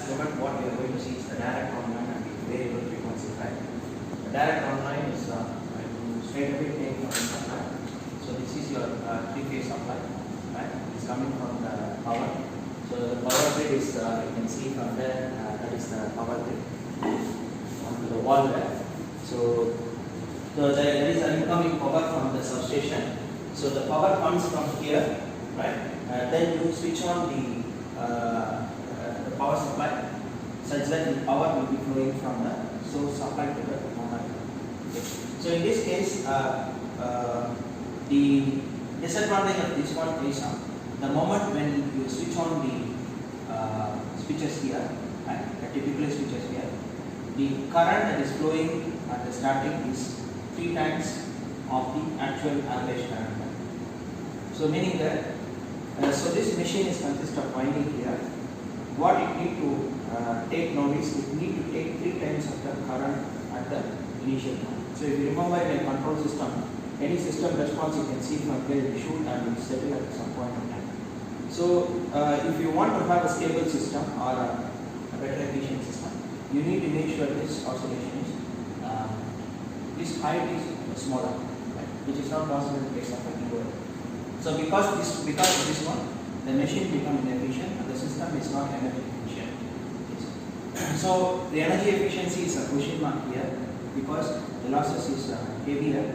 moment what we are going to see is the direct online and the variable frequency drive. The direct online is straight away take from the supply. So this is your three-phase supply, right? It's coming from the power. So the power grid is you can see from there that is the power grid onto the wall there. So there is an incoming power from the substation. So the power comes from here, right? Then you switch on the power supply such that the power will be flowing from the source supply to the motor. Okay. So in this case, the disadvantage of this one is the moment when you switch on the switches here, right, typically switches here, the current that is flowing at the starting is 3 times of the actual average current. So meaning that, so this machine is consist of winding here. What it need to take note is it need to take 3 times of the current at the initial point. So if you remember in a control system, any system response you can see from here it shoot and it settle at some point in time. So if you want to have a stable system or a better efficient system, you need to make sure this oscillation is this height is smaller, right, which is not possible in the case of a keyboard. So because of this one, the machine becomes inefficient and the system is not energy efficient. So the energy efficiency is a question mark here because the losses is heavier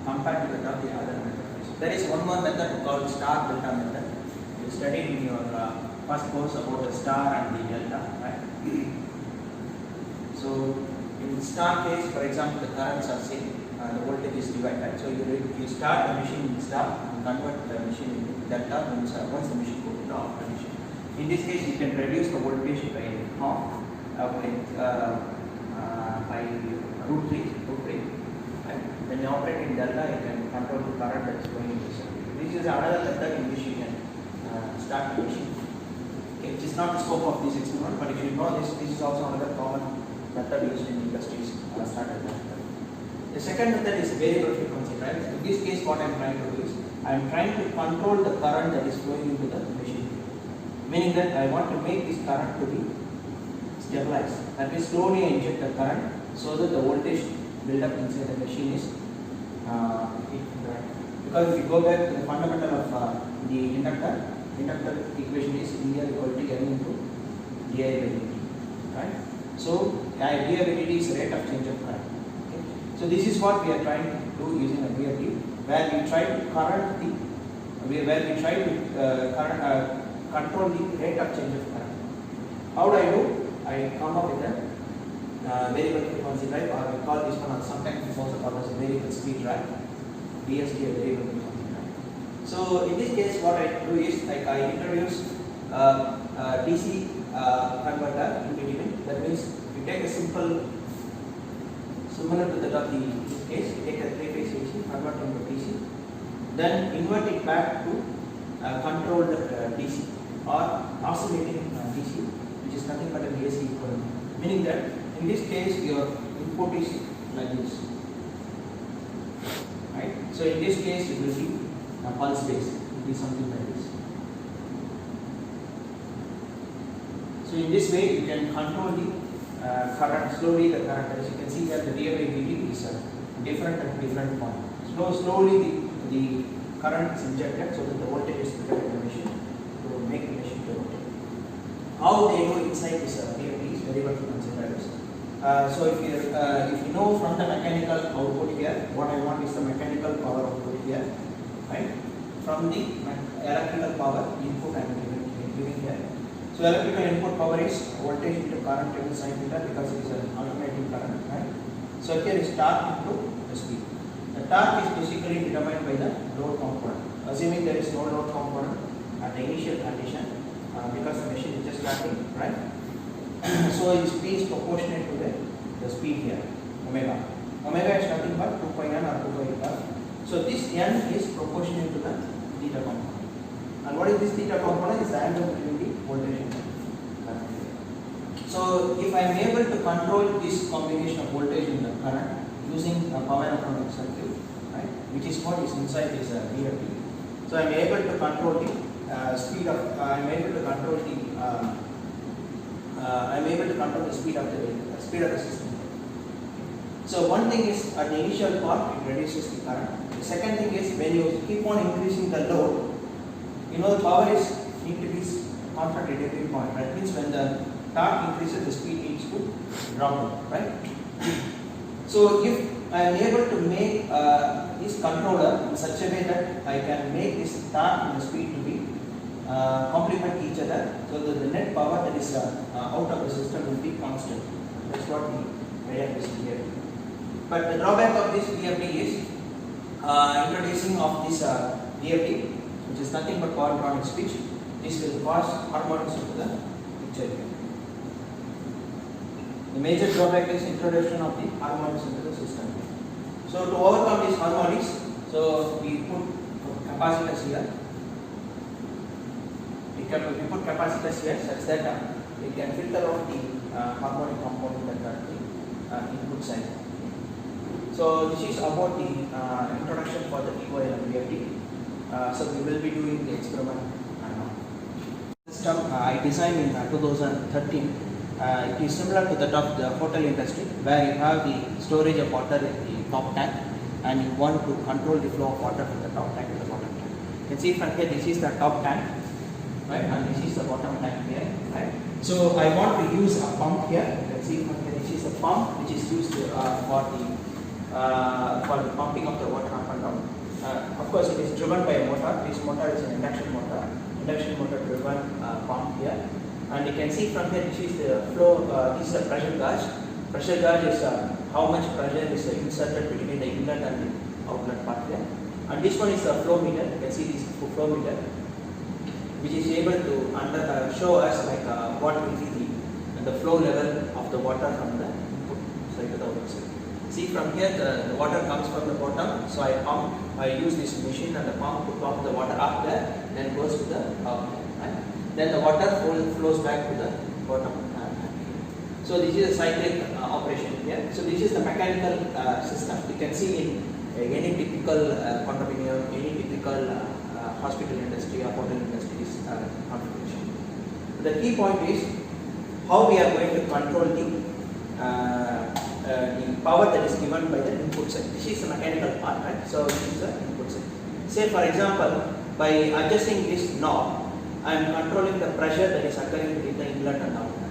compared to the other methods. There is one more method called star delta method. You studied in your first course about the star and the delta, right? So in star case, for example, the currents are same, the voltage is divided. So you start the machine in star and convert the machine into delta once the machine goes into off condition. In this case, you can reduce the voltage by half by root 3. Right? When you operate in delta, you can control the current that is going into the circuit. This is another method in which you can start the machine. Okay, it is not the scope of this experiment, but if you know this is also another common method used in industries. Started that. The second method is variable frequency drive. In this case, what I am trying to do is I am trying to control the current that is flowing into the machine. Meaning that I want to make this current to be stabilized. That is, slowly inject the current so that the voltage build up inside the machine is because if you go back to the fundamental of the inductor equation is E equal to N into di by dt, right? So di by dt is rate of change of current. Okay? So this is what we are trying to do using a VFD, where we try to control the rate of change of current. How do I do? I come up with a variable frequency drive, or we call this one, sometimes it's also called as a variable speed drive, VSD, a variable frequency drive. So in this case, what I do is like I introduce DC converter in between. That means you take a simple, similar to that of this case, you take a 3-phase AC, convert into DC, then invert it back to controlled DC or oscillating DC, which is nothing but an AC equivalent. Meaning that in this case your input is like this, right? So in this case it will be a pulse base, it will be something like this. So in this way you can control the current, slowly the current. As you can see that the di by dt is different at different point. Slowly the current is injected so that the voltage is put in the machine to make the machine to rotate. How they do inside this VFD is variable frequency drivers. So if you know from the mechanical output here, what I want is the mechanical power output here, right? From the electrical power input I am giving here. So electrical input power is voltage into current into sin theta because it is an alternating current, right? So here is torque into the speed. The torque is basically determined by the load component. Assuming there is no load component at the initial condition, because the machine is just starting, right? So its speed is proportionate to the speed here, omega. Omega is nothing but 2 pi n or 2 pi eta. So this n is proportionate to the theta component. And what is this theta component? Is the angle between the voltage and current. So if I am able to control this combination of voltage and the current using a power electronic circuit, right, which is what is inside this VFD. So I am able to control the speed of, I am able to control the control the speed of the system. So one thing is at the initial part it reduces the current. The second thing is when you keep on increasing the load, the power is need to be constant at every point. That means when the torque increases, the speed needs to drop, right? So if I am able to make this controller in such a way that I can make this torque and the speed to be complement each other, so that the net power that is out of the system will be constant. That's what the idea is here. But the drawback of this VFD is introducing of this VFD, which is nothing but polyphonic switch. This will cause harmonics into the picture here. The major drawback is introduction of the harmonics into the system. So to overcome these harmonics, so we put capacitors here. We put capacitors here such that we can filter out the harmonic component that are the input side. So this is about the introduction for the DOL and VFD. So we will be doing the experiment now. System I designed in 2013. It is similar to that of the hotel industry, where you have the storage of water in the top tank, and you want to control the flow of water from the top tank to the bottom tank. You can see from here, this is the top tank, right, and this is the bottom tank here, right. So I want to use a pump here. You can see from here, this is the pump which is used for the pumping of the water up and down. Of course, it is driven by a motor. This motor is an induction motor driven pump here. And you can see from here, this is the flow, this is the pressure gauge. Pressure gauge is how much pressure is inserted between the inlet and the outlet part here. And this one is the flow meter. You can see this flow meter, which is able to show us like what will be the flow level of the water from the input side to the output side. See from here, the water comes from the bottom, so I use this machine and the pump to pump the water up there, then goes to the top. Then the water flows back to the bottom. So this is a cyclic operation here. So this is the mechanical system. You can see in any typical condominium, any typical hospital industry or hotel industry's configuration. The key point is how we are going to control the power that is given by the input side. This is the mechanical part, right? So this is the input side. Say for example, by adjusting this knob, I am controlling the pressure that is occurring between the inlet and outlet.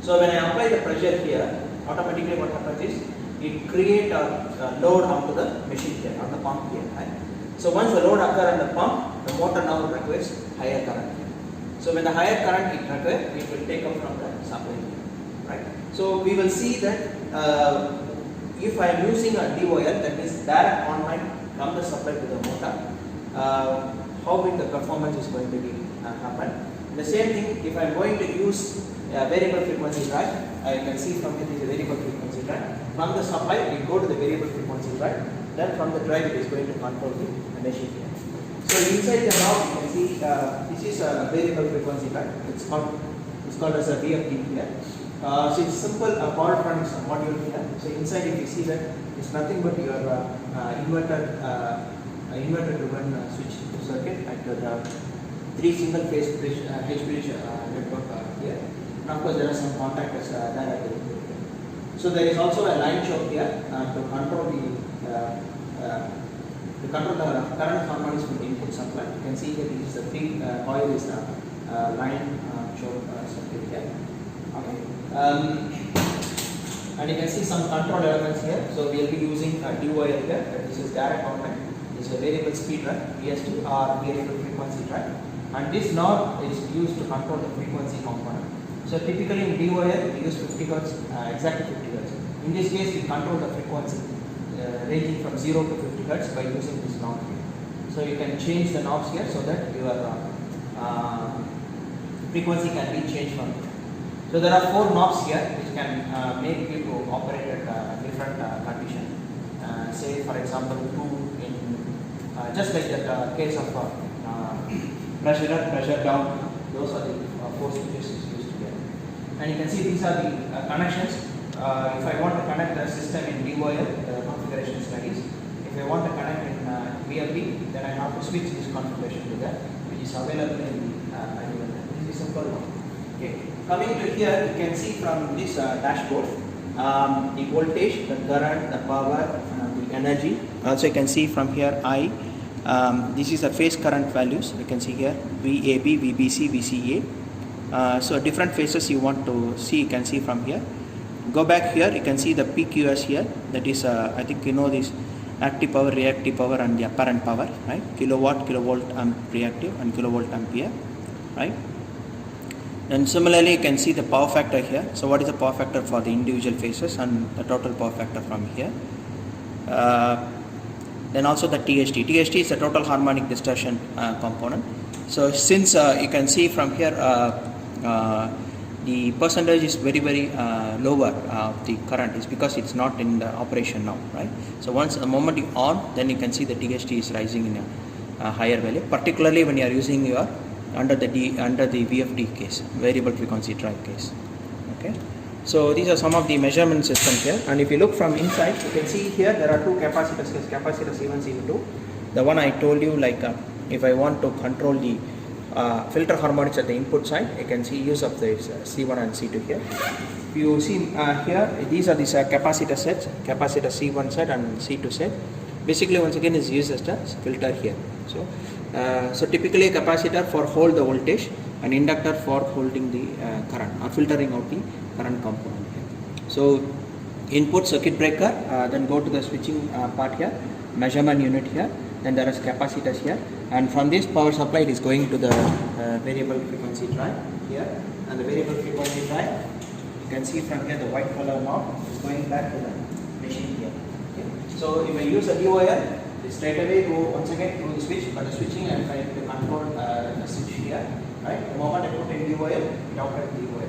So when I apply the pressure here, automatically what happens is it creates a load onto the machine here, on the pump here. Right? So once the load occurs on the pump, the motor now requires higher current. So when the higher current it requires, it will take up from the supply here. Right? So we will see that if I am using a DOL, that means direct online from the supply to the motor, how big the performance is going to be happen. The same thing, if I am going to use a variable frequency drive, I can see from here this is a variable frequency drive. From the supply, we go to the variable frequency drive. Then from the drive, it is going to control the machine here. So inside the knob, you can see this is a variable frequency drive. It's called as a VFD here. So it's simple polyphonic module here. So inside, if you see that it's nothing but your inverter driven switch circuit at the 3 single phase bridge H-bridge network here. And of course there are some contactors there at the So there is also a line choke here to control the current harmonics from the input supply. You can see that this is the big coil is the line choke circuit here. Okay. And you can see some control elements here. So we will be using a DOL here. This is direct contact. This is a variable speed drive, VSD, or variable frequency drive. And this knob is used to control the frequency component. So typically in DOL we use 50 Hz, exactly 50 Hz. In this case we control the frequency ranging from 0 to 50 Hz by using this knob here. So you can change the knobs here so that your frequency can be changed from here. So there are 4 knobs here which can make you to operate at different conditions. Say for example 2 in just like the case of pressure up, pressure down, those are the 4 switches used together. And you can see these are the connections. If I want to connect the system in DOL, the configuration studies. If I want to connect in VFD, then I have to switch this configuration to that, which is available in the manual. This is a simple one. Okay. Coming to here, you can see from this dashboard the voltage, the current, the power, the energy. Also, you can see from here I. This is the phase current values. You can see here VAB, VBC, VCA. So different phases you want to see. You can see from here. Go back here. You can see the PQS here. That is, I think you know this active power, reactive power, and the apparent power. Right? Kilowatt, kilovolt, reactive, and kilovolt ampere. Right? And similarly, you can see the power factor here. So what is the power factor for the individual phases and the total power factor from here. Then also the THD. THD is the total harmonic distortion component. So since you can see from here, the percentage is very lower of the current is because it's not in the operation now, right? So once the moment you on, then you can see the THD is rising in a higher value, particularly when you are using your under the VFD case, variable frequency drive case. Okay, so these are some of the measurement systems here, and if you look from inside, you can see here there are two capacitors, capacitor C1, C2. The one I told you, like if I want to control the filter harmonics at the input side, you can see use of the C1 and C2 here. You see here, these are these capacitor sets, capacitor C1 set and C2 set. Basically, once again, is used as a filter here. So typically a capacitor for hold the voltage, an inductor for holding the current or filtering out the current component here. So input circuit breaker, then go to the switching part here, measurement unit here, then there is capacitors here, and from this power supply it is going to the variable frequency drive here, and the variable frequency drive, you can see from here the white color knob is going back to the machine here. Okay. So if I use a DOL, straight away go once again to the switch, but the switching and try to control the switch here, right? The moment I put in DOL, it operates DOL.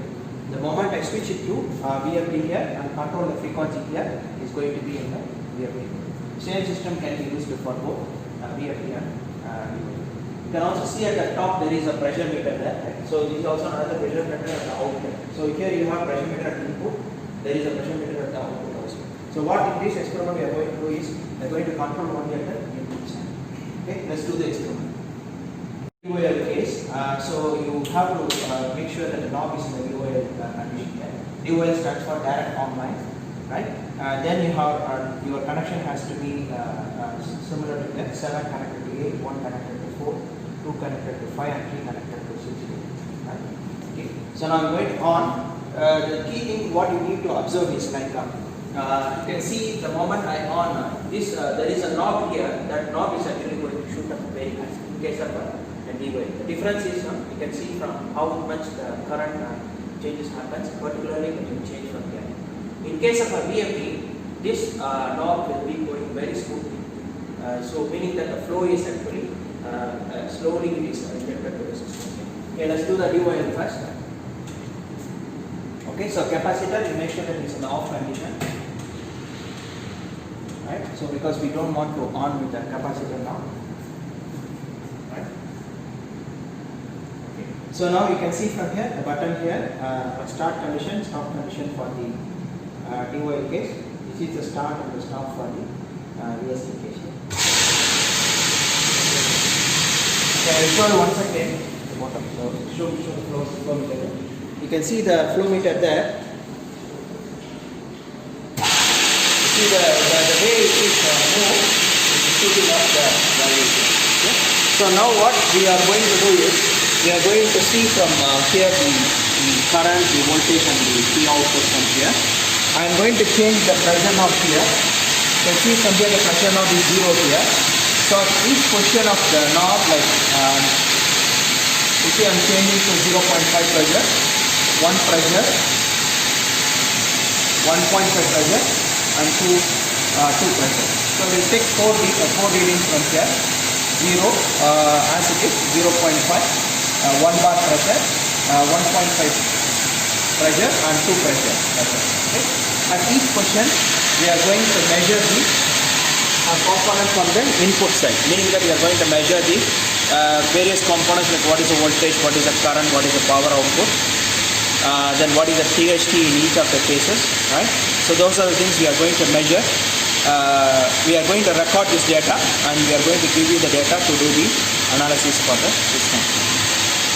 The moment I switch it to VFD here and control the frequency here, is going to be in the VFD. Same system can be used for both VFD and DOL. You can also see at the top there is a pressure meter there. Right? So this is also another pressure meter at the output. So here you have pressure meter at the input, there is a pressure meter at the output also. So what in this experiment we are going to do is, we are going to control one at the input side. Okay, let's do the experiment. DOL case, so you have to make sure that the knob is in the DOL condition here. DOL stands for direct online, right? Then you have your connection has to be similar to that. 7 connected to 8, 1 connected to 4, 2 connected to 5, and 3 connected to 6. Right? Okay. So now I'm going on. The key thing what you need to observe is like you can see the moment I on this, there is a knob here. That knob is actually going to shoot up very high in case of a DOL. The difference is you can see from how much the current changes happens, particularly when you change from here. In case of a VFD, this knob will be going very smoothly. So meaning that the flow is actually slowly it is injected to the system. Okay, let's do the DOL first. Okay, so capacitor, you make sure that it's in the off condition. Right? So because we don't want to on with the capacitor now. Right? Okay. So now you can see from here the button here, start condition, stop condition for the DOL case. This is the start and the stop for the VSD case. Okay, I'll show you once again the bottom. So show the flow meter. You can see the flow meter there. See the way it is moved, it's shooting up the variation. Okay? So now what we are going to do is, we are going to see from here the current, the voltage and the P output from here. I am going to change the pressure knob here. You can see from here the pressure knob is 0 here. So each position of the knob, like you see I am changing to 0.5 pressure, 1 pressure, 1.5 pressure, and 2 pressure. So we will take 4 readings from here. 0 as it is, 0.5, 1 bar pressure, 1.5 pressure, and 2 pressure. Okay. At each position, we are going to measure the component from the input side, meaning that we are going to measure the various components, like what is the voltage, what is the current, what is the power output, then what is the THD in each of the cases, right? So those are the things we are going to measure. We are going to record this data, and we are going to give you the data to do the analysis for the system.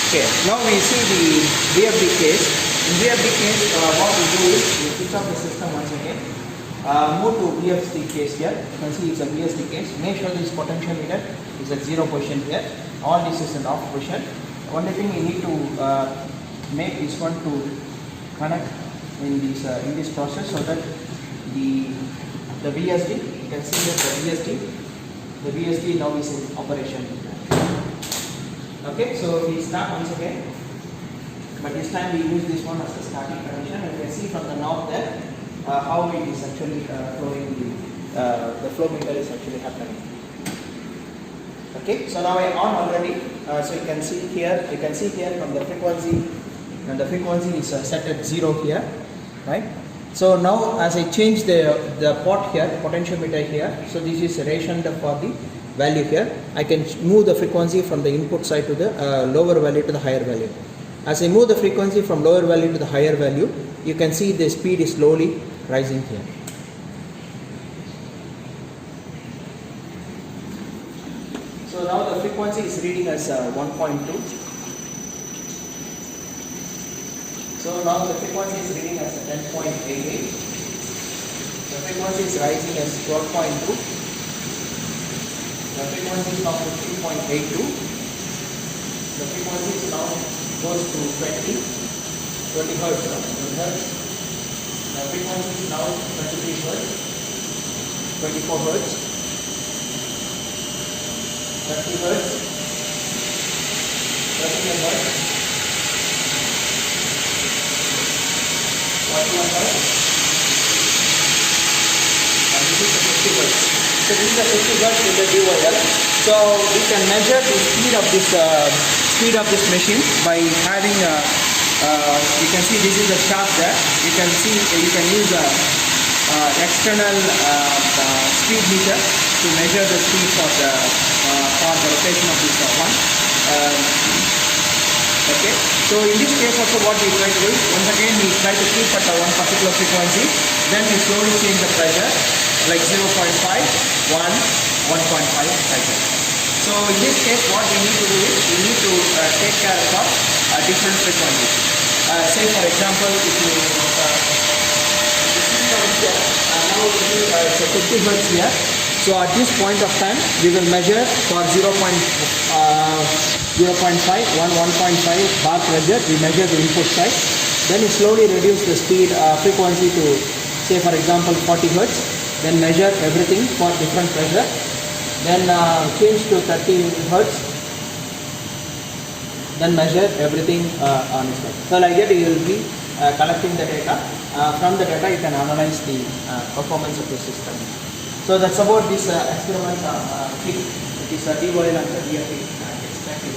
Okay, now we see the VFD case. In VFD case, what we do is we switch off the system once again. Move to VFD case here. You can see it's a VFD case. Make sure this potentiometer is at 0 position here. All this is in off position. Only thing we need to make this one to connect in this process so that the VSD, you can see that the VSD now is in operation. Okay, so we start once again, but this time we use this one as a starting connection, and you can see from the knob there how it is actually flowing, the flow meter is actually happening. Okay, so now I on already, so you can see here from the frequency, and the frequency is set at 0 here, right? So now as I change the port here, potentiometer here, so this is rationed for the value here. I can move the frequency from the input side to the lower value to the higher value. As I move the frequency from lower value to the higher value, you can see the speed is slowly rising here. So now the frequency is reading as 1.2. So now the frequency is reading as 10.88. The frequency is rising as 12.2. The frequency is now 15.82. The frequency is now goes to 20 hertz. The frequency is now 23 hertz, 24 hertz, 30 hertz, 31 hertz, 41 hertz, and this is the 50 hertz. So this is the 50 hertz in the DOL. So we can measure the speed of this machine by having you can see this is a shaft there. You can see you can use a external speed meter to measure the speed for the rotation of this one. Okay. So in this case also what we try to do is once again we try to keep at one particular frequency. Then we slowly change the pressure like 0.5, 1, 1.5 like that. So in this case what we need to do is we need to take care of different frequencies. Say for example if you now we do 50 hertz here. So at this point of time we will measure for 0.5, 1.5 bar pressure. We measure the input side. Then we slowly reduce the speed frequency to say for example 40 hertz. Then measure everything for different pressure. Then change to 30 hertz. Then measure everything on its side. So like that you will be collecting the data. From the data you can analyze the performance of the system. So that's about this experiment. It is a DOL and the DFA. Thank you.